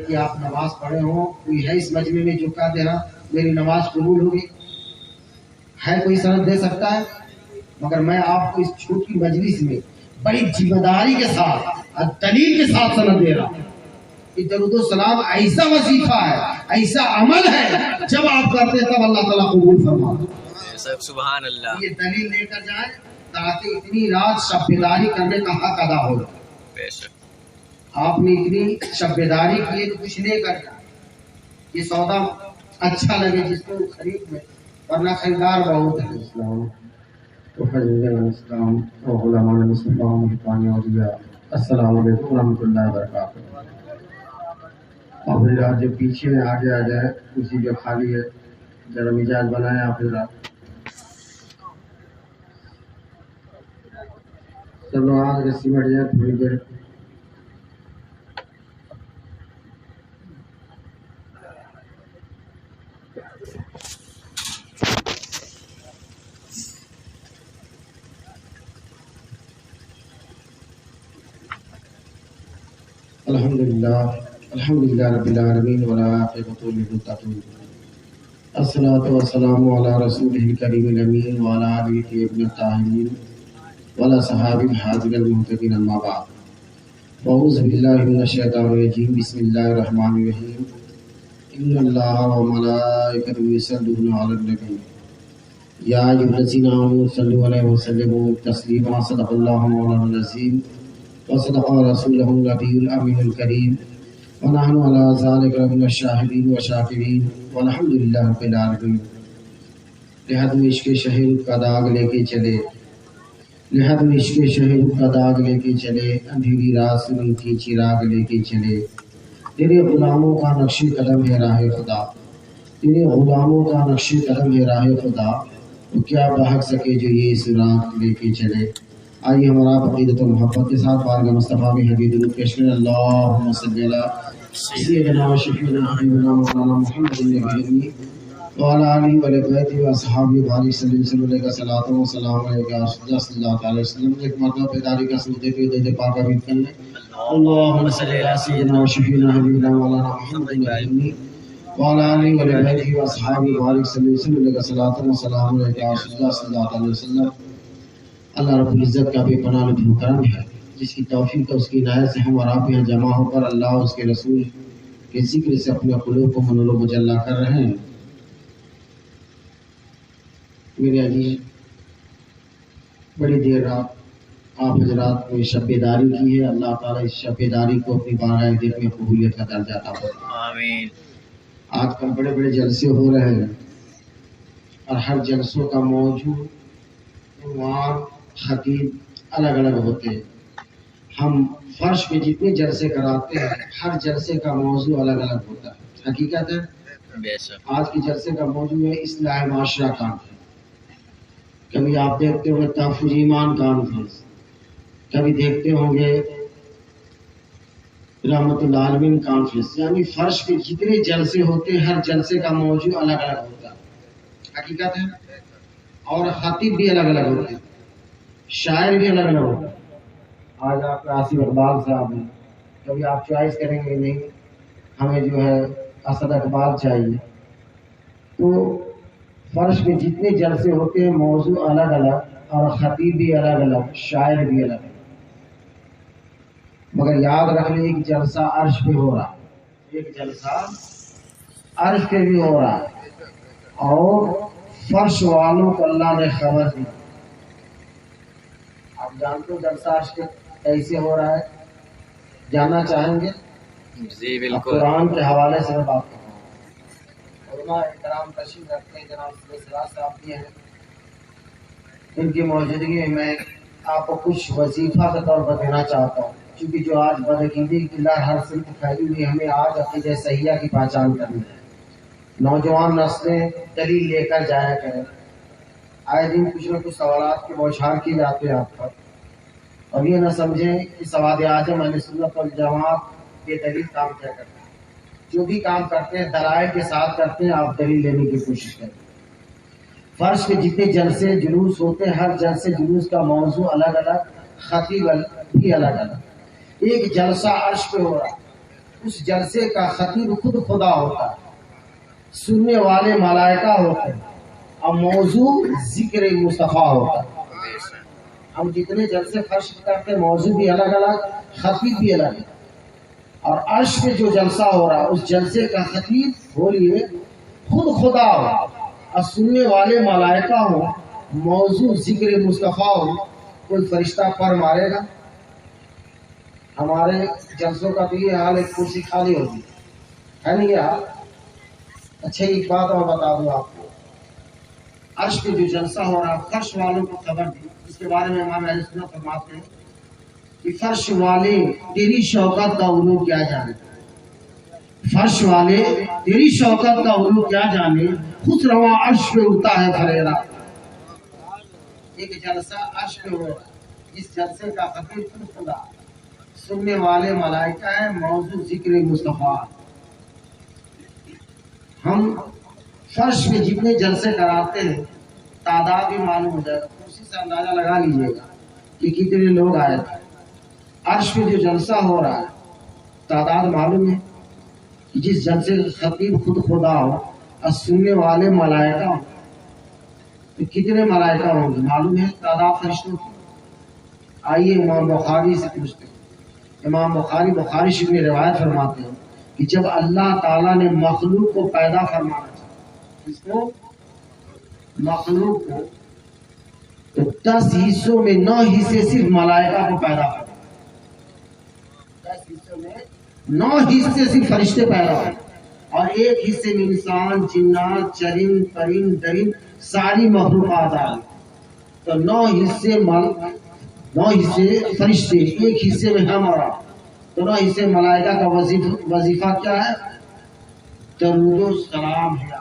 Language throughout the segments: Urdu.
کہ آپ نماز پڑھے ہوں، کوئی ہے اس مجمع میں جو کہہ دے ہاں میری نماز قبول ہوگی؟ ہے کوئی سند دے سکتا ہے؟ مگر میں آپ کو اس چھوٹی مجلس میں بڑی ذمہ داری کے ساتھ اور دلیل کے ساتھ سند دے رہا ہوں کہ درود و سلام ایسا وظیفہ ہے، ایسا عمل ہے، جب آپ کرتے ہیں تب اللہ تعالیٰ قبول فرماتا ہے۔ سبحان اللہ۔ یہ دلیل لے کر جائیں تاکہ اتنی رات شب بیداری کرنے کا حق ادا ہو جائے۔ بے شک آپ نے اتنی شب بیداری کی ہے تو کچھ لے کر جائیں، یہ سودا اچھا لگے جس کو خرید لے، ورنہ خریدار بہت ہے۔ السلام علیکم ورحمۃ اللہ وبرکاتہ۔ آپ حضرات جو پیچھے میں آگے آ جائے، اسی جو خالی ہے ذرا مزاج بنائے آپ حضرات۔ سب لوگ آج رسی بڑھ جائے تھوڑی دیر۔ الحمدللہ رب العالمین والعاقبۃ للمتقین، الصلاۃ والسلام علی رسولہ الکریم الامین وعلی آلہ الطیبین الطاہرین وعلی صحابہ الحاضرین المحترمین، اما بعد، اعوذ باللہ من الشیطان الرجیم، بسم اللہ الرحمن الرحیم، ان اللہ وملائکتہ یصلون علی النبی یا ایھا الذین آمنوا صلوا علیہ وسلموا تسلیما، صدق اللہ مولانا العظیم وصدق رسولہ النبی الامین الکریم، ونحن علی ذلک من الشاہدین والشاکرین والحمد للہ رب العالمین۔ لحد میں عشق شہید کا داغ لے کے چلے، لحد میں عشق شہید کا داغ لے کے چلے، اندھیری رات سے ان کی چراغ لے کے چلے، تیرے غلاموں کا نقش قدم ہے راہ خدا، تیرے غلاموں کا نقش قدم ہے راہ خدا، تو کیا بہک سکے جو یہ سراغ لے کے چلے۔ آئیے ہمارا عقیدت و محبت کے ساتھ بارگاہ مصطفیٰ میں حدید درود پیش کریں۔ اللہم صلی علی سیدنا و شفیعنا حبیبنا مولانا محمد النبی وعلی آلہ وعلی بیتہ و اصحابہ بارک صلی اللہ علیہ وسلم، صلاۃ و سلام علیکہ یا رسول اللہ صلی اللہ علیہ وسلم۔ ایک مرتبہ بیداری کا سجدے پہ دے پاک امین کر لیں۔ اللہم صلی علی سیدنا و شفیعنا حبیبنا مولانا محمد النبی وعلی آلہ وعلی بیتہ و اصحابہ بارک صلی اللہ علیہ وسلم، صلاۃ و سلام علیکہ یا رسول اللہ صلی اللہ علیہ وسلم۔ اللہ رب العزت کا بے پناہ لطف و کرم ہے، جس کی توفیق اور اس کی عنایت سے ہم اور آپ یہاں جمع ہو کر اللہ اور اس کے رسول کے ذکر سے اپنے قلوب کو منور و مجلا کر رہے ہیں۔ میرے عزیز، بڑی دیر رات آپ حضرات نے شب بیداری کی ہے، اللہ تعالیٰ اس شب بیداری کو اپنی بارگاہ دیکھ میں قبولیت کا درجہ عطا فرمائے۔ آمین۔ آج کل بڑے بڑے جلسے ہو رہے ہیں اور ہر جلسوں کا موضوع، عنوان، خطیب الگ الگ ہوتے ہیں۔ ہم فرش پہ جتنے جلسے کراتے ہیں ہر جلسے کا موضوع الگ الگ ہوتا ہے۔ حقیقت ہے بے شک آج کے جلسے کا موضوع ہے اصلاح معاشرہ کانفرنس۔ کبھی آپ دیکھتے ہوں گے تحفظ ایمان کانفرنس، کبھی دیکھتے ہوں گے رحمت العالمین کانفرنس، یعنی فرش پہ جتنے جلسے ہوتے ہیں ہر جلسے کا موضوع الگ الگ ہوتا ہے۔ حقیقت ہے، اور خطیب بھی الگ الگ ہوتے ہیں، شاعر بھی الگ الگ ہوتے ہیں۔ آج آپ کے آصف اقبال صاحب ہیں، کبھی آپ چوائس کریں گے نہیں ہمیں جو ہے اسد اقبال چاہیے۔ تو فرش میں جتنے جلسے ہوتے ہیں موضوع الگ الگ، اور خطیب بھی الگ الگ، شاعر بھی الگ الگ۔ مگر یاد رکھ لیں ایک جلسہ عرش پہ ہو رہا ہے، ایک جلسہ عرش پہ بھی ہو رہا ہے، اور فرش والوں کو اللہ نے خبر دی۔ آپ جانتے ہو جلسہ عرش پہ کیسے ہو رہا ہے؟ جاننا چاہیں گے؟ جی بالکل۔ قرآن کے حوالے سے میں بات کروں گا۔ علماء احترام تشریف رکھتے ہیں، جناب سراج صاحب بھی ہیں، ان کی موجودگی میں میں آپ کو کچھ وظیفہ کے طور پر دینا چاہتا ہوں، کیونکہ جو آج بدعقیدی کی لہر ہر صنف پھیلی ہوئی، ہمیں آج عقیدہ صحیحہ کی پہچان کرنی ہے۔ نوجوان نسلیں دلیل لے کر جایا کریں، آئے دن کچھ نہ کچھ سوالات کے بوچھار کیے جاتے ہیں آپ پر، اور یہ نہ سمجھیں کہ سواد اعظم اہل سنت والجماعت یہ دلیل کام کیا کرتے ہیں۔ جو بھی کام کرتے ہیں دلائل کے ساتھ کرتے ہیں، آپ دلیل لینے کی کوشش کریں۔ فرش کے جتنے جلسے جلوس ہوتے ہیں ہر جلسے جلوس کا موضوع الگ الگ، خطیب بھی الگ الگ۔ ایک جلسہ عرش پہ ہو رہا ہے، اس جلسے کا خطیب خود خدا ہوتا ہے، سننے والے ملائکہ ہوتے ہیں، اور موضوع ذکر مصطفیٰ ہوتا ہے۔ ہم جتنے جلسے فرش کرتے ہیں موضوع بھی الگ الگ، خطیب بھی الگ ہے، اور عرش پہ جو جلسہ ہو رہا ہے اس جلسے کا خطیب بولیے خود خدا ہو، اور سننے والے ملائکہ ہو، موضوع ذکر مصطفیٰ ہو، کوئی فرشتہ پر مارے گا؟ ہمارے جلسوں کا تو یہ حال، ایک کرسی خالی ہوگی ہے نہیں یار؟ اچھا ایک بات اور بتا دوں آپ کو، عرش پہ جو جلسہ ہو رہا ہے فرش والوں کو خبر دی، اس کے بارے میں امام اہل سنت فرماتے ہیں کہ فرش والے تیری شوکت کا علو کیا جانے، فرش والے تیری شوکت کا علو کیا جانے، خود رواں عرش پہ اڑتا ہے پھریرا۔ ایک جلسہ عرش پہ ہو رہا ہے، اس جلسے کا خطیب خود خدا، سننے والے ملائکہ ہیں، موضوع ذکر مصطفیٰ۔ ہم فرش پہ جتنے جلسے کراتے ہیں تعداد بھی معلوم ہو جائے گا، اسی سے اندازہ لگا لیجیے گا کہ کتنے لوگ آئے تھے۔ عرش پہ جو جلسہ ہو رہا ہے تعداد معلوم ہے، جس جلسے کا خطیب خود خدا ہو اور سننے والے ملائکہ ہوں تو کتنے ملائکہ ہوں گے معلوم ہے، تعداد فرشتوں کی۔ آئیے امام بخاری سے پوچھتے ہیں۔ امام بخاری شریف میں روایت فرماتے ہیں کہ جب اللہ تعالیٰ نے مخلوق کو پیدا فرمانا چاہا، اس کو مخلوق کو، تو 10 حصوں میں 9 حصے صرف ملائکہ کو پیدا کرا، 10 حصوں میں 9 حصے صرف فرشتے پیدا ہوئے، اور 1 حصے میں انسان، جنات، چرند، پرند، درند، ساری مخلوقات آئی۔ تو 9 حصے فرشتے، 1 حصے میں ہم اور آپ، تو 9 حصے ملائکہ کا وظیفہ کیا ہے؟ درود و سلام ہے۔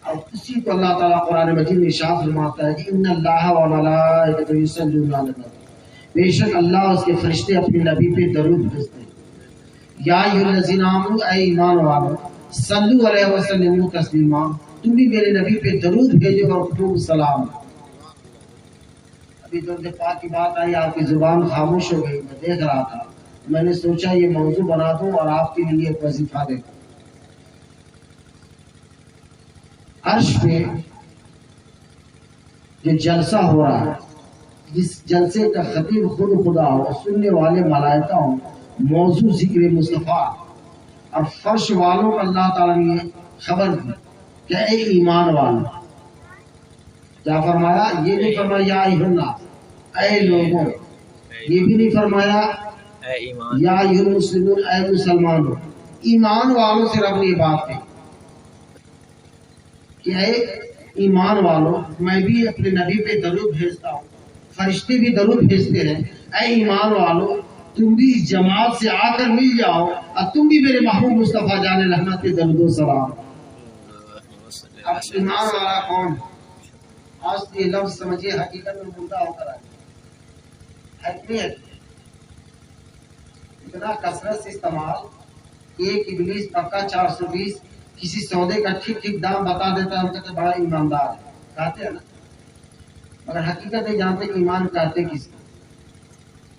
اور اسی کو اللہ تعالیٰ قرآن مجید میں ارشاد فرماتا ہے کہ ان اللہ و ملائکتہ یصلون علی النبی، بے شک اللہ اور اس کے فرشتے اپنے نبی پہ درود بھیجتے ہیں۔ یا ایھا الذین آمنوا، اے ایمان والو، صلوا علیہ وسلموا تسلیما، تم بھی میرے نبی پہ درود بھیجو اور خوب سلام۔ ابھی درود پاک کی بات آئی، آپ کی زبان خاموش ہو گئی، میں دیکھ رہا تھا، میں نے سوچا یہ موضوع بنا دوں اور آپ کے لیے ایک وظیفہ دے دوں۔ عرش پہ جو جلسہ ہو رہا ہے، جس جلسے کا خطیب خود خدا ہو، سننے والے ملائکہ ہوں، موضوع ذکر مصطفیٰ، اور فرش والوں کو اللہ تعالیٰ نے خبر دی کہ اے ایمان والو، کیا فرمایا؟ یہ نہیں فرمایا یا ایھا الناس، اے لوگوں، یہ بھی نہیں فرمایا اے ایمان، یا ایھا المسلمون، اے مسلمانوں۔ ایمان والوں سے رب نے یہ بات کہی کہ اے ایمان والو، میں بھی اپنے نبی پہ درود بھیجتا ہوں، فرشتے بھی درود بھیجتے ہیں، اے ایمان والو تم بھی اس جماعت سے آ کر مل جاؤ اور تم بھی میرے محبوب مصطفیٰ جان رحمت پہ درود و سلام۔ اب ایمان والا کون؟ آج یہ لفظ سمجھیے حقیقت میں مردہ ہو کر آئے، اتنا کثرت سے استعمال، ایک ابلیس پکا 420 کسی سودے کا ٹھیک ٹھیک دام بتا دیتا ہے، ہم کہتے بڑا ایماندار ہے، کہتے ہیں نا، مگر حقیقت نہیں جانتے کہ ایمان کہتے کس کو۔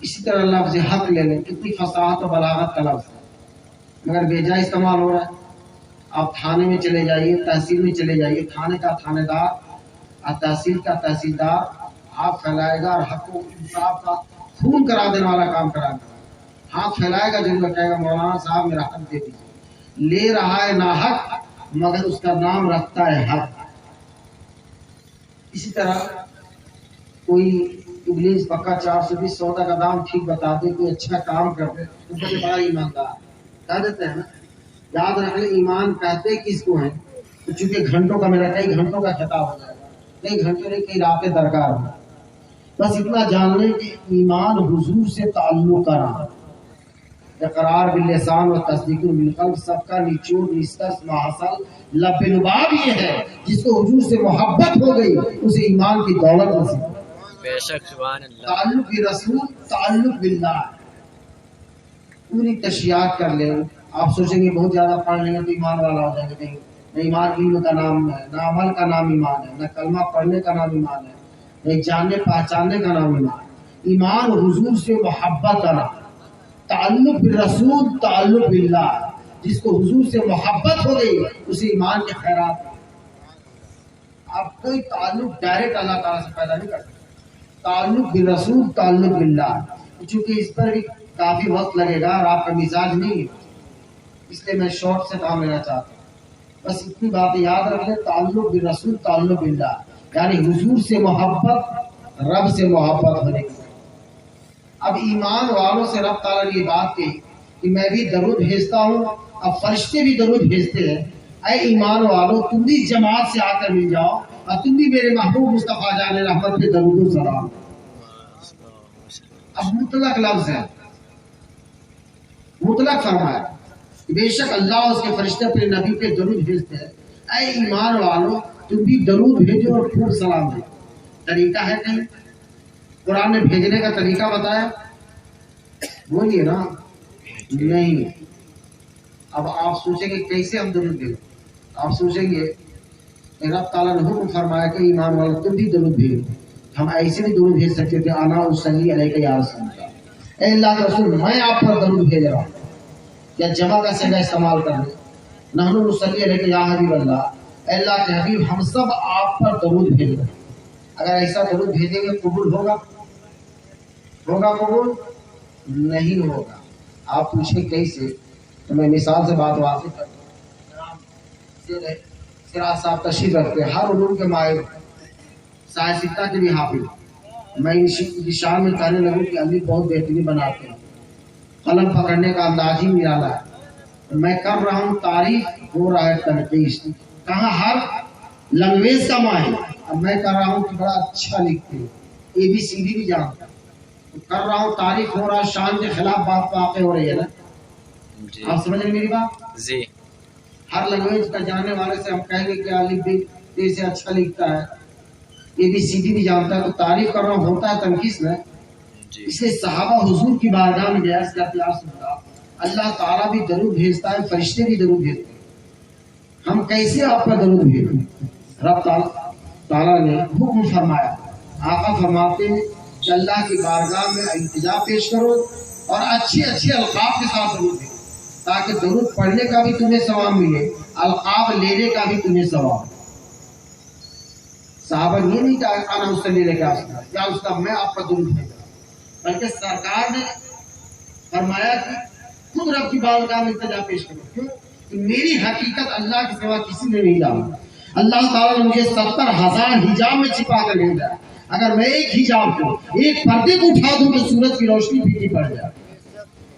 اسی طرح لفظ حق لے لیں، کتنی فصاحت و بلاغت کا لفظ ہے، مگر بے جا استعمال ہو رہا ہے۔ آپ تھانے میں چلے جائیے، تحصیل میں چلے جائیے، تھانے کا تھانے دار اور تحصیل کا تحصیلدار ہاتھ پھیلائے گا اور حق و انصاف کا خون کرا دینے والا کام کرا گا، ہاتھ پھیلائے گا، ضرور کہے گا مولانا صاحب میرا حق دے دیجیے۔ لے رہا ہے نا حق، مگر اس کا نام رکھتا ہے حق۔ اسی طرح کوئی ابلیس پکا 420 سودا کا دام ٹھیک بتا دے، کوئی اچھا کام کر دے، تو بڑے بڑا ایماندار کہہ دیتے ہیں نا۔ یاد رکھیں ایمان کہتے کس کو ہیں؟ تو چونکہ گھنٹوں کا میرا کئی گھنٹوں کا خطاب ہو جائے گا، کئی گھنٹوں نہیں کئی راتیں درکار ہوں، بس اتنا جان لیں کہ ایمان حضور سے تعلق کا رہا، اقرار باللسان و تصدیق بالقلب، سب کا نچوڑ نشتر محصل لب لباب یہ ہے، جس کو حضور سے محبت ہو گئی اسے ایمان کی دولت نصیب۔ بے شک سبحان اللہ۔ تعلق برسول، تعلق باللہ، پوری تشریحات کر لیں۔ آپ سوچیں گے بہت زیادہ پڑھ لیں گے تو ایمان والا ہو جائیں گے، نہیں، نہ ایمان علم کا نام ہے، نہ عمل کا نام ایمان ہے، نہ کلمہ پڑھنے کا نام ایمان ہے، نہ جاننے پہچاننے کا نام ایمان ہے۔ ایمان حضور سے محبت کرنا، تعلق بالرسول تعلق باللہ، جس کو حضور سے محبت ہو گئی اسے ایمان کے خیرات۔ آپ کوئی تعلق ڈائریکٹ اللہ تعالیٰ سے پیدا نہیں کر سکتے، تعلق بالرسول تعلق باللہ، چونکہ اس پر بھی کافی وقت لگے گا اور آپ کا مزاج نہیں ہے، اس لیے میں شارٹ سے کام لینا چاہتا ہوں۔ بس اتنی باتیں یاد رکھ لیں، تعلق بالرسول تعلق باللہ، یعنی حضور سے محبت، رب سے محبت ہونے کی۔ اب ایمان والوں سے رب تعالیٰ نے یہ بات کہی کہ میں بھی درود بھیجتا ہوں، اب فرشتے بھی درود بھیجتے ہیں، اے ایمان والوں تم بھی جماعت سے آ کر مل جاؤ اور تم بھی میرے محبوب مصطفیٰ جان رحمت پہ درود و سلام۔ اب مطلق لفظ ہے، مطلق فرمایا، بے شک اللہ اور اس کے فرشتے اپنے نبی پہ درود بھیجتے ہیں، اے ایمان والوں تم بھی درود بھیجو اور خوب سلام دو۔ طریقہ ہے کہیں قرآن نے بھیجنے کا طریقہ بتایا؟ بولیے نا، نہیں۔ اب آپ سوچیں گے کیسے ہم درود بھیجیں؟ آپ سوچیں گے رب تعالیٰ نے حکم فرمایا کہ ایمان والوں تم بھی درود بھیجو، ہم ایسے بھی درود بھیج سکتے تھے، انا اصلی علیک یا رسول اللہ، اے اللہ کے رسول میں آپ پر درود بھیج رہا ہوں، یا جمع کا صیغہ استعمال کر لیں، نحن نصلی علیک یا حبیب اللہ، اے اللہ کے حبیب ہم سب آپ پر درود بھیج رہے ہیں۔ اگر ایسا درود بھیجیں گے قبول ہوگا؟ ہوگا قبول؟ نہیں ہوگا۔ آپ پوچھیں کیسے، تو میں مثال سے بات واضح کرتا ہوں۔ سراج صاحب تشریف رکھتے ہیں، ہر علوم کے ماہر، سائنس سکتا کے بھی حافظ، میں ان شان میں کہنے لگوں کہ علی بہت بہترین بناتے ہیں، قلم پکڑنے کا انداز ہی نرالا ہے، میں کر رہا ہوں تعریف، ہو رہا ہے تنقید، کہاں ہر لینگویج کا ماہر، اب میں کر رہا ہوں کہ بڑا اچھا لکھتے ہیں، ABC بھی جانتا ہے، کر رہا ہوں تعریف، ہو رہا شان کے خلاف بات واقع ہو رہی ہے نا؟ آپ سمجھ رہے میری بات؟ جی۔ ہر لینگویج کا جاننے والے سے ہم کہیں گے کہ علی بھی دیر سے اچھا لکھتا ہے، ABCD بھی جانتا ہے، تو تعریف کر رہا ہوں، ہوتا ہے تنقید نا؟ اس لیے صحابہ حضور کی بارگاہ میں گیا اس کا پیار سنتا، اللہ تعالیٰ بھی درود بھیجتا ہے، فرشتے بھی درود بھیجتے ہیں، ہم کیسے آپ کا درود بھیجیں؟ رب تعالیٰ نے حکم فرمایا، آقا فرماتے ہیں کہ اللہ کی بارگاہ میں التجا پیش کرو اور اچھے اچھے القاب کے ساتھ درود بھیجو، تاکہ درود پڑھنے کا بھی تمہیں ثواب ملے، القاب لینے کا بھی تمہیں ثواب۔ صحابہ یہ نہیں کہ انا اصلی علیک یا رسول اللہ، کیا اس کا میں آپ کا درود بھیجا، بلکہ سرکار نے فرمایا کہ خود رب کی بارگاہ میں التجا پیش کرو، کیوں کہ میری حقیقت اللہ کے سوا کسی نے نہیں جانا، اللہ تعالیٰ نے مجھے 70,000 حجاب میں چھپا کر بھیجا ہے، اگر میں ایک حجاب کو، ایک پردے کو اٹھا دوں تو سورج کی روشنی پھیکی پڑ جائے،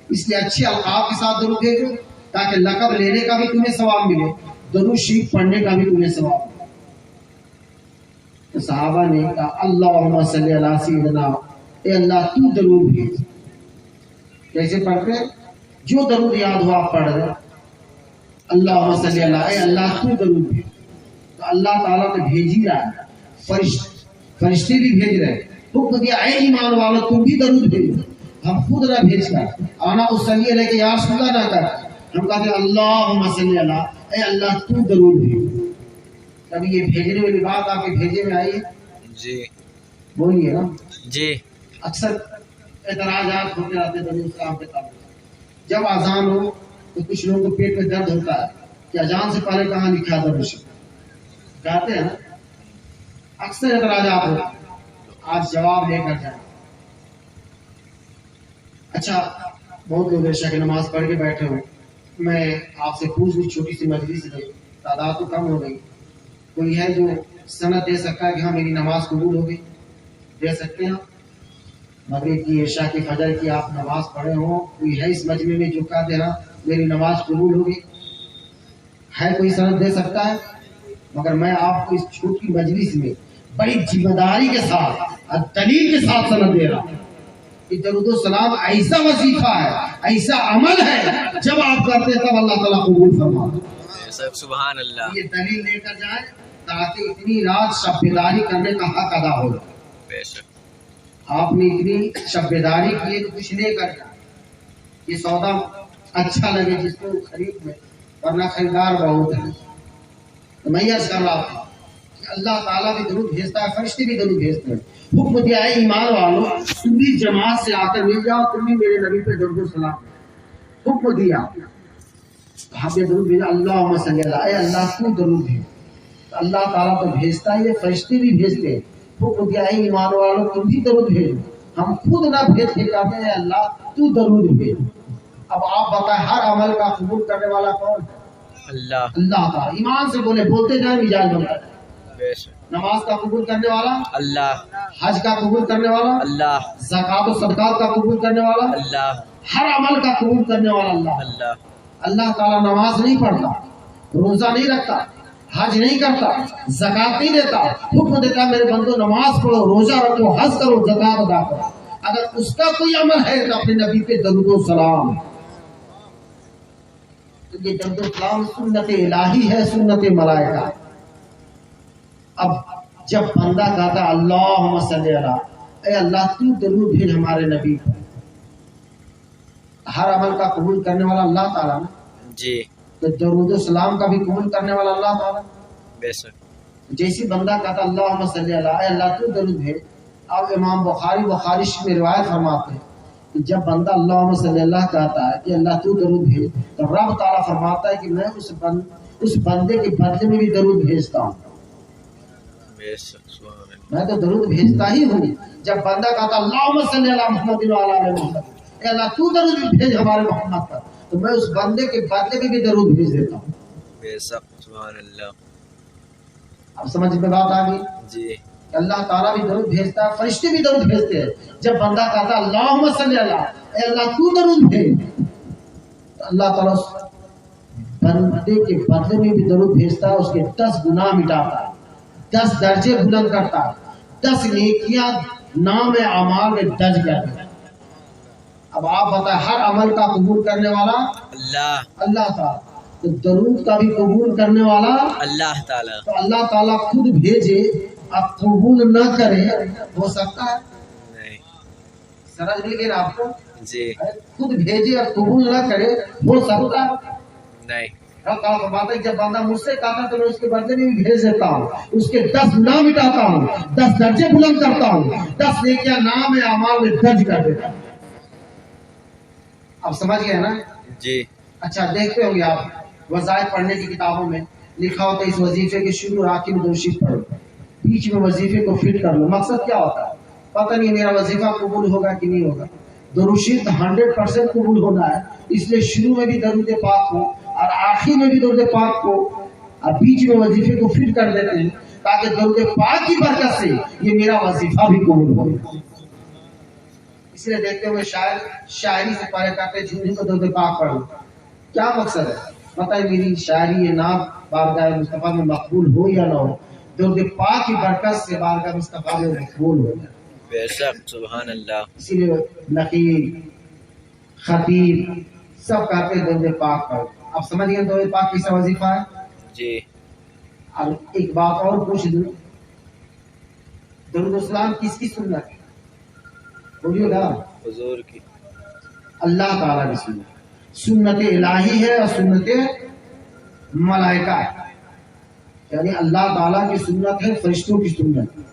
اس لیے اچھے القاب کے ساتھ درود بھیجو تاکہ لقب لینے کا بھی تمہیں ثواب ملے، درود شریف پڑھنے کا بھی تمہیں ثواب ملے۔ تو صحابہ نے کہا اللہم صلی علی سیدنا، اے اللہ تو درود بھیج۔ کیسے پڑھتے ہیں؟ جو درود یاد ہو آپ پڑھ رہے، اللہم صلی علی، اے اللہ تو درود بھیج، تو اللہ تعالیٰ نے بھیج ہی رہا ہے، فرشتے بھی بھیج رہے ہیں، حکم دیا اے ایمان والو تم بھی درود بھیجو، ہم خود نہ بھیج کر انا اصلی علیک یا رسول اللہ نہ کر، ہم کہتے ہیں اللہم صلی علی، اے اللہ تو درود بھیج۔ کبھی یہ بھیجنے والی بات آپ کے بھیجے میں آئی ہے؟ جی بولیے نا۔ جی۔ اکثر اعتراضات ہوتے رہتے ہیں درود سلام کے تعلق، جب اذان ہو تو کچھ لوگوں کو پیٹ میں درد ہوتا ہے کہ اذان سے پہلے کہاں لکھا درود شریف، کہتے ہیں نا، اکثر اعتراضات ہوتے ہیں، آج جواب لے کر جائیں۔ اچھا، بہت لوگ عشاء کی نماز پڑھ کے بیٹھے ہو، میں آپ سے پوچھ لوں، چھوٹی سی مجلس ہے، تعداد تو کم ہو گئی، کوئی ہے جو سند دے سکتا ہے کہ ہاں میری نماز قبول ہو گئی؟ دے سکتے ہیں؟ مغرب کی، عشاء کی، فجر کی آپ نماز پڑھے ہوں، کوئی ہے اس مجمع میں جو کہہ دے رہا میری نماز قبول ہو گئی؟ ہے کوئی سند دے سکتا ہے؟ مگر میں آپ کو اس چھوٹی مجلس میں بڑی ذمہ داری کے ساتھ اور دلیل کے ساتھ سند دے رہا ہوں کہ درود و سلام ایسا وظیفہ ہے، ایسا عمل ہے، جب آپ کرتے ہیں تب اللہ تعالیٰ قبول فرماتا ہے۔ سبحان اللہ۔ یہ دلیل لے کر جائیں تاکہ اتنی رات شب بیداری کرنے کا حق ادا ہو جائے۔ بے شک آپ نے اتنی شب بیداری کی تو کچھ نہیں کر جائے، یہ سودا اچھا لگے جس کو خرید میں، ورنہ خریدار بہت ہے۔ تو میں یہ عرض کر رہا تھا کہ اللہ تعالیٰ بھی درود بھیجتا ہے، فرشتے بھی درود بھیجتے ہیں، حکم دیا ہے ایمان والوں تم بھی جماعت سے آ کر مل جاؤ، تم بھی میرے نبی پہ درود و سلام حکم دیا۔ ہم نے درود بھیجا، اللہم صلی اللہ، اے اللہ تو درود بھیج۔ اللہ تعالیٰ تو بھیجتا ہے، یہ فرشتے بھی بھیجتے ہیں۔ حکم دیا ہے ایمان والوں تم بھی درود بھیجو، ہم خود نہ بھیج کے کہتے ہیں اللہ تو درود بھیج۔ اب آپ بتائیں ہر عمل کا قبول کرنے والا کون ہے؟ اللہ اللہ تعالیٰ۔ ایمان سے بولے، بولتے جائیں مزاج بنتا ہے۔ بے شک نماز کا قبول کرنے والا اللہ حج کا قبول کرنے والا اللہ زکوٰۃ و صدقات کا قبول کرنے والا اللہ ہر عمل کا قبول کرنے والا اللہ۔ اللہ اللہ تعالیٰ نماز نہیں پڑھتا، روزہ نہیں رکھتا، حج نہیں کرتا، زکوٰۃ نہیں دیتا، حکم دیتا ہے میرے بندو نماز پڑھو، روزہ رکھو، حج کرو، زکوٰۃ ادا کرو۔ اگر اس کا کوئی عمل ہے تو اپنے نبی پہ درود و سلام۔ تو یہ درود و سلام سنت الہی ہے، سنت ملائکہ۔ اب جب بندہ کہتا ہے اللہم صلی اللہ، اے اللہ تو درود بھیج ہمارے نبی پر، ہر عمل کا قبول کرنے والا اللہ تعالیٰ نا، جی تو درود و سلام کا بھی قبول کرنے والا اللہ تعالیٰ۔ بے شک جیسی بندہ کہتا اللہم صلی اللہ، اے اللہ تو درود بھیج۔ اب امام بخاری شریف میں روایت فرماتے ہیں کہ جب بندہ اللہم صلی اللہ کہتا ہے کہ اللہ تو درود بھیج، تو رب تعالیٰ فرماتا ہے کہ میں اس بندے کے بدلے میں بھی درود بھیجتا ہوں، بے شک سبحان اللہ میں تو درود بھیجتا ہی ہوں۔ جب بندہ کہتا اللہم صلی اللہ محمد وعلی آل محمد، اے اللہ تو درود بھیج ہمارے محمد پر، تو میں اس بندے کے بدلے میں بھی درود بھیج دیتا ہوں۔ بے شک سبحان اللہ اب سمجھ میں بات آ گئی؟ جی اللہ تعالیٰ بھی درود بھیجتا ہے، فرشتے بھی درود بھیجتے ہیں۔ جب بندہ کہتا اللہم صلی اللہ، اے اللہ تو درود بھیج، تو اللہ تعالیٰ اس بندے کے بدلے میں بھی درود بھیجتا ہے، اس کے 10 گناہ مٹاتا ہے، 10 درجے بلند کرتا ہے، 10 نیکیاں نام اعمال میں درج کرتا ہے۔ اب آپ بتائیں ہر عمل کا قبول کرنے والا اللہ تعالیٰ، تو درود کا بھی قبول کرنے والا اللہ تعالیٰ تو اللہ تعالیٰ خود بھیجے، اب قبول نہ کرے، ہو سکتا ہے؟ نہیں سمجھ نہیں گئے آپ کو؟ جی خود بھیجے اور قبول نہ کرے، ہو سکتا ہے؟ نہیں رب تعالیٰ فرماتا ہے جب بندہ مجھ سے کہتا ہے تو میں اس کے بدلے میں بھی بھیج دیتا ہوں، اس کے 10 گناہ مٹاتا ہوں، 10 درجے بلند کرتا ہوں، 10 نیکیاں نام اعمال میں درج کر دیتا ہوں۔ اب سمجھ گئے نا؟ جی اچھا دیکھتے ہوں گے آپ وظائف پڑھنے کی کتابوں میں لکھا ہوتا ہے اس وظیفے کے شروع اور آخر میں درود شریف پڑھو، بیچ میں وظیفے کو فٹ کر لو۔ مقصد کیا ہوتا ہے؟ پتہ نہیں میرا وظیفہ قبول ہوگا کہ نہیں ہوگا۔ درود شریف 100% قبول ہونا ہے، اس لیے شروع میں بھی درود پاک ہو اور آخر میں بھی درود پاک ہو اور بیچ میں وظیفے کو فٹ کر دیتے ہیں تاکہ درود پاک کی برکت سے یہ میرا وظیفہ بھی قبول ہو۔ اس لیے دیکھتے ہوئے شاعر شاعری سے پڑھے کرتے جھومے کو درود پاک پڑھو، کیا مقصد ہے؟ پتہ ہے میری شاعری نعت بارگاہ مصطفیٰ میں مقبول ہو یا نہ ہو، درود پاک کی برکت سے بارگاہ مصطفیٰ میں مقبول ہو جائے۔ بے شک سبحان اللہ اسی لیے نقیب خطیب سب کہتے ہیں درود پاک پڑھو۔ اب سمجھ گئے درود پاک کیسا وظیفہ ہے؟ جی اب ایک بات اور پوچھ دوں، درود السلام کس کی سنت ہے؟ بولیے گا؟ حضور کی اللہ تعالیٰ کی سنت، سنت الہی ہے اور سنت ملائکہ ہے، یعنی اللہ تعالیٰ کی سنت ہے، فرشتوں کی سنت ہے۔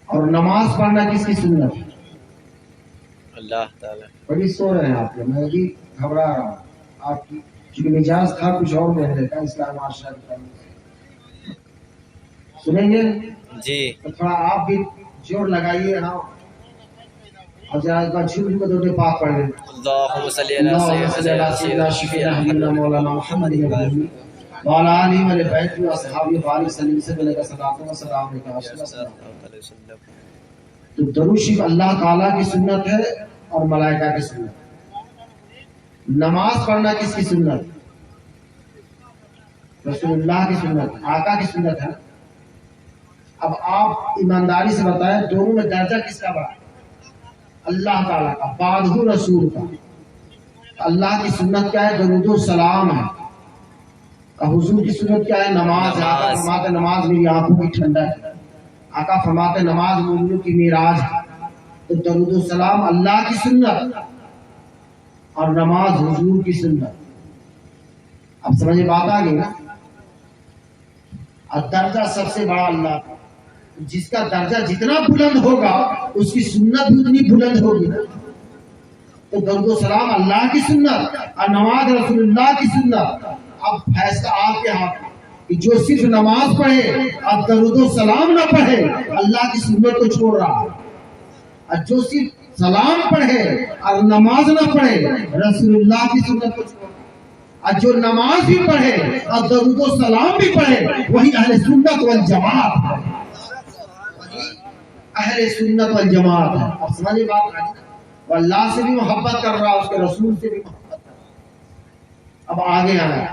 اور نماز پڑھنا کس کی سنت ہے؟ اللہ تعالیٰ بڑی سو رہے ہیں آپ لوگ، میں بھی گھبرا رہا ہوں، آپ کی چونکہ مزاج تھا کچھ اور میں دیکھا اسلام معاشرہ سنیں گے جی تو تھوڑا آپ بھی زور لگائیے، ہاں، اور ذرا ایک بار جھوم کو درود پاک پڑھ لیں۔ اللہم صلی علی اللهم صل على سيدنا شفيعنا حبيبنا مولانا محمد النبي وعلى آله وصحبه وأصحابه وبارك وسلم وسلم صلاة وسلام علیہ۔ تو درود شریف اللہ تعالیٰ کی سنت ہے اور ملائکہ کی سنت۔ نماز پڑھنا کس کی سنت؟ رسول اللہ کی سنت، آقا کی سنت ہے۔ اب آپ ایمانداری سے بتائیں دونوں میں درجہ کس کا بڑا؟ اللہ تعالیٰ کا، بعد رسول کا۔ اللہ کی سنت کیا ہے؟ درود و سلام ہے۔ حضور کی سنت کیا ہے؟ نماز ہے۔ آقا فرماتے نماز میری آنکھوں کی ٹھنڈک ہے، آقا فرماتے نماز مومنوں کی معراج ہے۔ تو درود و سلام اللہ کی سنت اور نماز حضور کی سنت۔ اب سمجھے بات آ گئی نا؟ اور درجہ سب سے بڑا اللہ کا، جس کا درجہ جتنا بلند ہوگا اس کی سنت بھی اتنی بلند ہوگی. تو درود و سلام اللہ کی سنت اور نماز رسول اللہ کی سنت. اب فیصلہ آپ کے ہاتھ کہ جو صرف نماز پڑھے اور درود و سلام نہ پڑھے اللہ کی سنت کو چھوڑ رہا ہے، اور جو صرف سلام پڑھے اور نماز نہ پڑھے رسول اللہ کی سنت کو چھوڑ رہا ہے. اور جو نماز بھی پڑھے اور درود و سلام بھی پڑھے وہی اہل سنت والجماعت ہے، وہی اہل سنت والجماعت ہے. اب سمجھے بات ہے، وہ اللہ سے بھی محبت کر رہا ہے، اس کے رسول سے بھی محبت کر رہا ہے. اب آگے آنا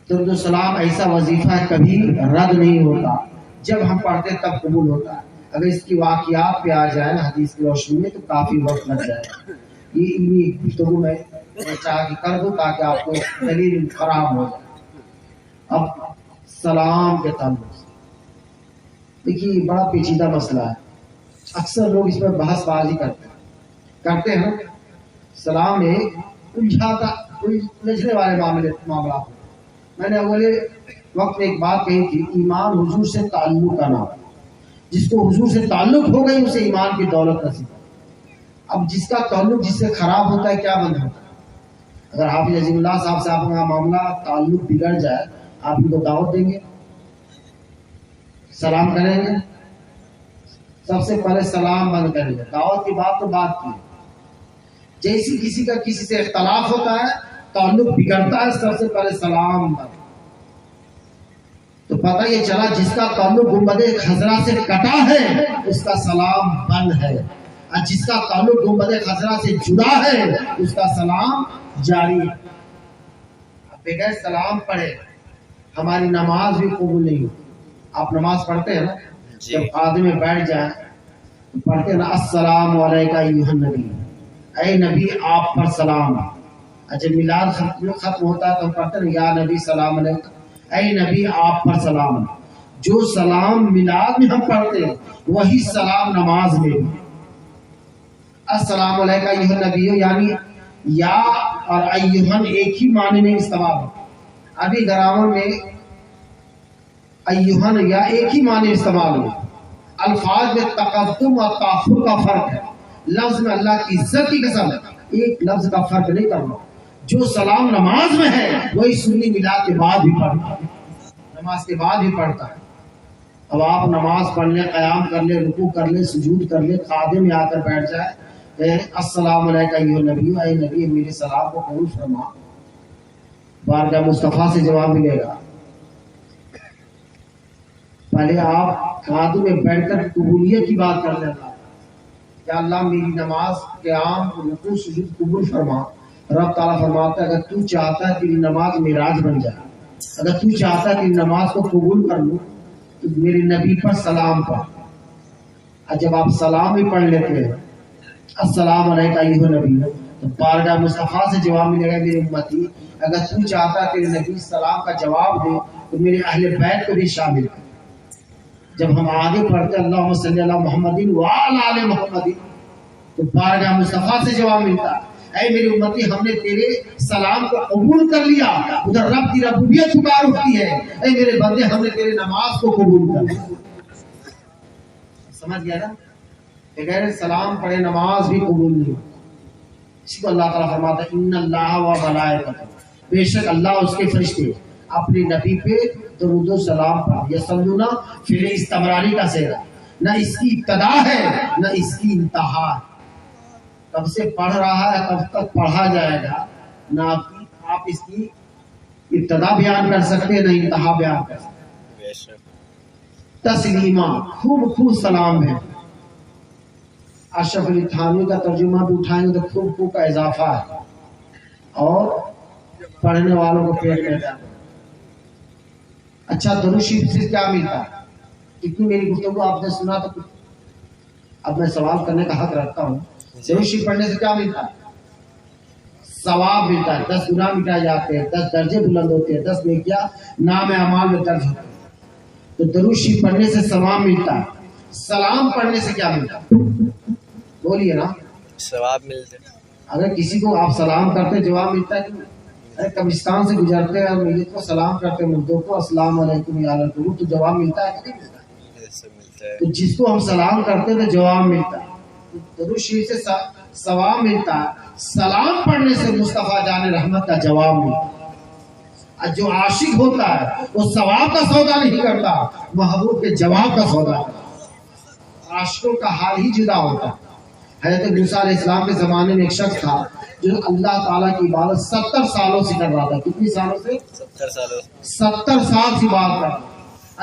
درود و سلام ایسا وظیفہ ہے کبھی رد نہیں ہوتا، جب ہم پڑھتے تب قبول ہوتا ہے. اگر اس کی واقعات پہ آ جائے نا حدیث کی روشنی میں تو کافی وقت لگ جائے. یہ علمی گفتگو میں چاہ کے کر دوں تاکہ آپ کو دلیل خراب ہو جائے. اب سلام کے تعلق سے دیکھیے بڑا پیچیدہ مسئلہ ہے. اکثر لوگ اس پر بحث بازی کرتے ہیں. سلام ایک الجھنے والے معاملات. میں نے اول وقت ایک بات کہی تھی، ایمان حضور سے تعلق کا نام. جس کو حضور سے تعلق ہو گئی اسے ایمان کی دولت نصیب. اب جس کا تعلق جس سے خراب ہوتا ہے کیا بند ہوتا ہے؟ اگر حافظ عظیم اللہ صاحب سے آپ کا معاملہ تعلق بگڑ جائے آپ ان کو دعوت دیں گے، سلام کریں گے؟ سب سے پہلے سلام بند کریں گے. دعوت کی بات تو بات کی. جیسی کسی کا کسی سے اختلاف ہوتا ہے تعلق بگڑتا ہے سب سے پہلے سلام بند. تو پتہ یہ چلا جس کا تعلق گنبد خضرا سے کٹا ہے اس کا سلام بند ہے، اور جس کا تعلق گنبد خضرا سے جڑا ہے اس کا سلام جاری ہے. بغیر سلام پڑھے ہماری نماز بھی قبول نہیں ہوتی. آپ نماز پڑھتے ہیں نا، جب آدمی میں بیٹھ جائیں تو پڑھتے ہیں نا السلام علیکہ ایھا النبی، اے نبی آپ پر سلام. جب میلاد ختم ہوتا ہے تو ہم پڑھتے ہیں یا نبی سلام علیکہ، اے نبی آپ پر سلام. جو سلام میلاد میں ہم پڑھتے ہیں وہی سلام نماز میں بھی. السلام علیکہ ایھا النبی یعنی یا اور ایھا ایک ہی معنی میں استعمال ہے. ابھی گرامر میں ایھا یا ایک ہی معنی استعمال ہوا. الفاظ میں تقدم اور تاخر کا فرق ہے. لفظ میں اللہ کی عزت کی قسم ایک لفظ کا فرق نہیں کرنا. جو سلام نماز میں ہے وہی سنی میلاد کے بعد بھی پڑھتا ہے، نماز کے بعد بھی پڑھتا ہے. اب آپ نماز پڑھ لیں، قیام کر لیں، رکوع کر لیں، سجود کر لیں، خادم میں آ کر بیٹھ جائے السلام علیکہ ایھا النبی، اے نبی میرے سلام کو قبول فرما. بارگاہ مصطفیٰ سے جواب ملے گا. پہلے آپ خادم میں بیٹھ کر قبولیت کی بات کر لینا کہ اللہ میری نماز قیام رکوع سجود قبول فرما. رب تعالیٰ فرماتا ہے اگر تو چاہتا ہے تیری نماز معراج بن جائے، اگر تو چاہتا ہے تیری نماز کو قبول کر لوں تو میرے نبی پر سلام پڑھ. اور جب آپ سلام بھی پڑھ لیتے ہیں السلام علیکہ ایھا النبی تو بارگاہ مصطفیٰ سے جواب ملے گا میرے امتی اگر تو چاہتا ہے تیرے نبی سلام کا جواب دے تو میرے اہل بیت کو بھی شامل کر. جب ہم آگے پڑھتے اللہم صلی علی محمد وعلی آل محمد تو بارگاہ مصطفیٰ سے جواب ملتا اے میری امتی ہم نے تیرے سلام کو قبول کر لیا. ادھر رب کی ربوبیت پکار اٹھتی ہے اے میرے بندے ہم نے تیرے نماز کو قبول کر لیا. سمجھ گیا نا؟ بغیر سلام پڑھے نماز بھی قبول نہیں ہوتی. اسی کو اللہ تعالیٰ فرماتا ہے ان اللہ و ملائکتہ، بے شک اللہ اس کے فرشتے اپنے نبی پہ درود و سلام پڑھ. یصلون فعل استمراری کا صیغہ، نہ اس کی ابتدا ہے نہ اس کی انتہا ہے. کب سے پڑھ رہا ہے کب تک پڑھا جائے گا، نہ آپ اس کی ابتدا بیان کر سکتے نہ انتہا بیان کر سکتے. تسلیمہ خوب سلام ہے. اشرف علی تھانوی کا ترجمہ بھی اٹھائیں گے تو خوب کا اضافہ ہے اور پڑھنے والوں کو پیٹ میں جاتا. اچھا درود شریف سے کیا ملتا ہے؟ اتنی میری گفتگو آپ نے سنا تو اب میں سوال کرنے کا حق رکھتا ہوں. درود شریف پڑھنے سے کیا ملتا ہے؟ ثواب ملتا ہے. 10 گناہ مٹائے جاتے ہیں، 10 درجے بلند ہوتے ہیں، 10 نیکیاں نام اعمال میں درج ہوتے ہیں. تو درود شریف پڑھنے سے ثواب ملتا ہے. سلام پڑھنے سے کیا ملتا ہے؟ بولیے نا. ثواب ملتے. اگر کسی کو آپ سلام کرتے جواب ملتا ہے کہ قبرستان سے گزرتے ہیں اور میت کو سلام کرتے ہیں مردوں کو، السلام علیکم یا القبور، تو جواب ملتا ہے کہ نہیں ملتا؟ ایسے ملتا ہے. تو جس کو ہم سلام کرتے ہیں تو جواب ملتا ہے، درود شریف سے ثواب ملتا ہے، سلام پڑھنے سے مصطفیٰ جان رحمت کا جواب ملتا ہے. جو عاشق ہوتا ہے وہ ثواب کا سودا نہیں کرتا، محبوب کے جواب کا سودا کرتا ہے. عاشقوں کا حال ہی جدا ہوتا ہے. حضرت موسیٰ علیہ السلام کے زمانے میں ایک شخص تھا جو اللہ تعالیٰ کی عبادت 70 سالوں سے کر رہا تھا. کتنی سالوں سے؟ 70 سالوں. 70 سال سے بات کر.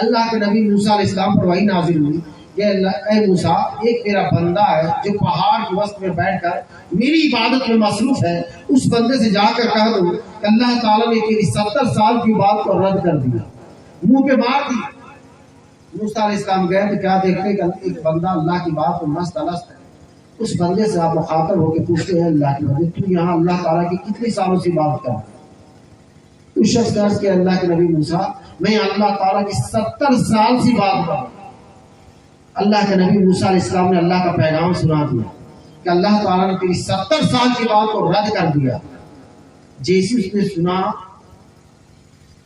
اللہ کے نبی موسیٰ علیہ السلام پر وحی نازل ہوئی کہ اے موسیٰ، ایک میرا بندہ ہے جو پہاڑ کے وسط میں بیٹھ کر میری عبادت میں مصروف ہے، اس بندے سے جا کر کہہ دو کہ اللہ تعالیٰ نے تیری 70 سال کی بات کو رد کر دیا، منہ پہ مار دی. موسیٰ علیہ السلام گئے تو کیا دیکھتے کہ ایک بندہ اللہ کی بات کو مست الست ہے. اس بندے سے آپ مخاطب ہو کے پوچھتے ہیں اللہ کے بندے، تو یہاں اللہ تعالیٰ کی کتنی سالوں سے بات کر؟ اس شخص نے عرض کیا اللہ کے نبی موسیٰ، میں اللہ تعالیٰ کی 70 سال سے بات کر رہا ہوں. اللہ کے نبی موسیٰ علیہ السلام نے اللہ کا پیغام سنا دیا کہ اللہ تعالیٰ نے تیری 70 سال کی بات کو رد کر دیا. جیسی اس نے سنا،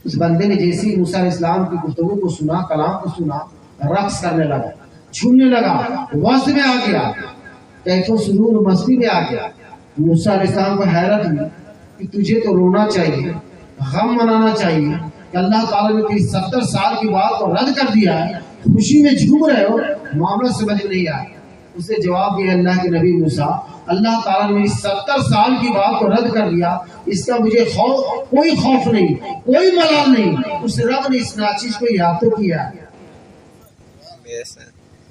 اس بندے نے جیسی موسیٰ علیہ السلام کی گفتگو کو سنا، کلام کو سنا، رقص کرنے لگا، جھومنے لگا، وسط میں آ گیا، کیف و سرور مستی میں آ گیا. موسیٰ علیہ السلام کو حیرت ہوئی کہ تجھے تو رونا چاہیے، غم منانا چاہیے کہ اللہ تعالیٰ نے تیری 70 سال کی بات کو رد کر دیا ہے، خوشی میں جھوم رہے ہو، معاملہ سمجھ نہیں آیا. اس نے جواب دیا اللہ کے نبی موسیٰ، اللہ تعالیٰ نے میری 70 سال کی بات کو رد کر دیا، اس کا مجھے کوئی خوف نہیں، کوئی ملال نہیں. اس رب نے اس ناچیز کو یاد تو کیا،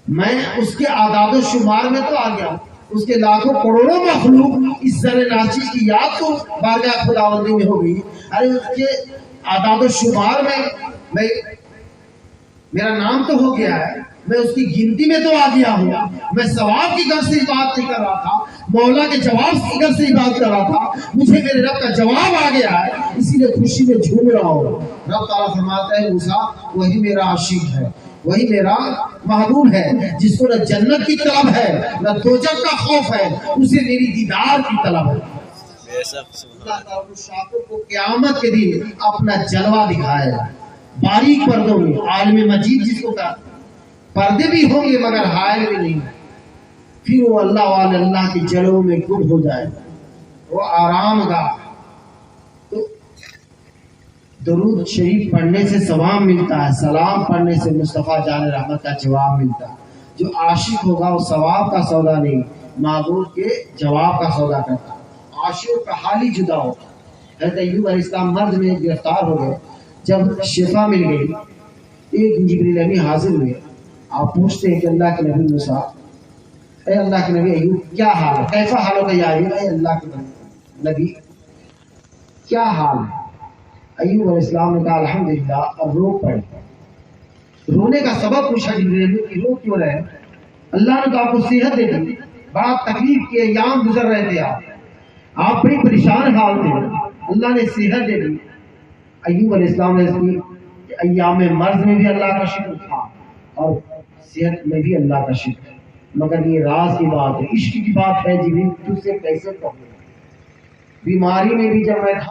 میں اس کے اعداد و شمار میں تو آ گیا ہوں. اس کے لاکھوں کروڑوں مخلوق اس ذرے ناچیز کی یاد تو بارگاہ خداوندی میں ہو گئی. ارے اس کے اعداد و شمار میں میرا نام تو ہو گیا ہے، میں اس کی گنتی میں تو آ گیا ہوں. میں ثواب کی غرض سے بات نہیں کر رہا تھا، مولا کے جواب کی غرض سے بات کر رہا تھا. مجھے میرے رب کا جواب آ گیا ہے، اسی لیے خوشی میں جھوم رہا ہوں. رب تعالیٰ فرماتا ہے موسیٰ، وہی میرا عاشق ہے، وہی میرا محبوب ہے، جس کو نہ جنت کی طلب ہے نہ دوزخ کا خوف ہے، اسے میری دیدار کی طلب ہے. اللہ تعالیٰ شاکر کو قیامت کے دن اپنا جلوہ دکھائے گا باریک پردوں میں. عالم مجید جس کو کہا، پردے بھی ہوں گے مگر حائل بھی نہیں. پھر وہ اللہ والے اللہ کے جلووں میں گم ہو جائے گا، وہ آرام گاہ. تو درود شریف پڑھنے سے ثواب ملتا ہے، سلام پڑھنے سے مصطفیٰ جان رحمت کا جواب ملتا ہے. جو عاشق ہوگا وہ ثواب کا سودا نہیں، معبود کے جواب کا سودا کرتا ہے. عاشق کا حال ہی جدا ہوتا ہے. حضرت ایوب علیہ السلام مرض میں گرفتار ہو گئے، جب شفا مل گئی ایک جبریل امین حاضر ہوئے. آپ پوچھتے ہیں کہ اللہ کے نبی موسیٰ، اے اللہ کے نبی ایوب کیا حال ہے؟ کیسا حال ہوگا یا ایوب؟ اے اللہ کے نبی کیا حال ہے؟ ایوب علیہ السلام نے کہا الحمدللہ. اب رو پڑے. رونے کا سبب پوچھا جبریل امین کہ رو کیوں رہے؟ اللہ نے تو آپ کو صحت دے دی، بڑا تکلیف کے ایام گزر رہے تھے، آپ بڑی پریشان حال تھے، اللہ نے صحت دے دی. ایوب علیہ السلام نے ایام مرض میں بھی اللہ کا شکر تھا اور صحت میں بھی اللہ کا شکر. مگر یہ راز کی بات ہے، عشق کی بات ہے. جبریل تجھ سے کیسے کہوں؟ بیماری میں بھی جب میں